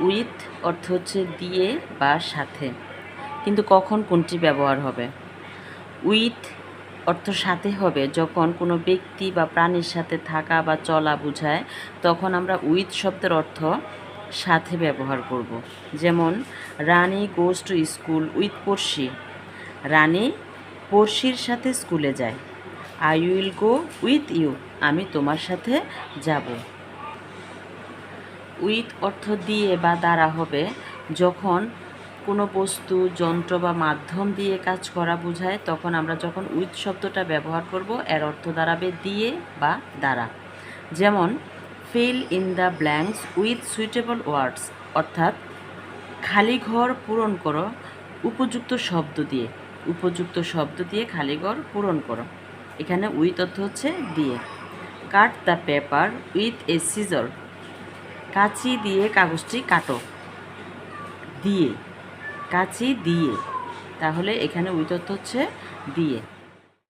With অর্থ হচ্ছে দিয়ে বা সাথে, কিন্তু কখন কোনটি ব্যবহার হবে? উইথ অর্থ সাথে হবে যখন কোনো ব্যক্তি বা প্রাণীর সাথে থাকা বা চলা বোঝায়, তখন আমরা উইথ শব্দের অর্থ সাথে ব্যবহার করব। যেমন Rani goes to school with পড়শি, রানী পড়শির সাথে স্কুলে যায়। I will go with you, আমি তোমার সাথে যাব। উইথ অর্থ দিয়ে বা দ্বারা হবে যখন কোনো বস্তু, যন্ত্র বা মাধ্যম দিয়ে কাজ করা বোঝায়, তখন আমরা যখন উইথ শব্দটা ব্যবহার করব এর অর্থ দাঁড়াবে দিয়ে বা দ্বারা। যেমন fill in the blanks with suitable words, অর্থাৎ খালি ঘর পূরণ করো উপযুক্ত শব্দ দিয়ে। উপযুক্ত শব্দ দিয়ে খালি ঘর পূরণ করো। এখানে উইথ অর্থ হচ্ছে দিয়ে। Cut the paper with a seizure, কাঁচি দিয়ে কাগজটি কাটো। দিয়ে, কাঁচি দিয়ে, তাহলে এখানে উইথ অর্থ হচ্ছে দিয়ে।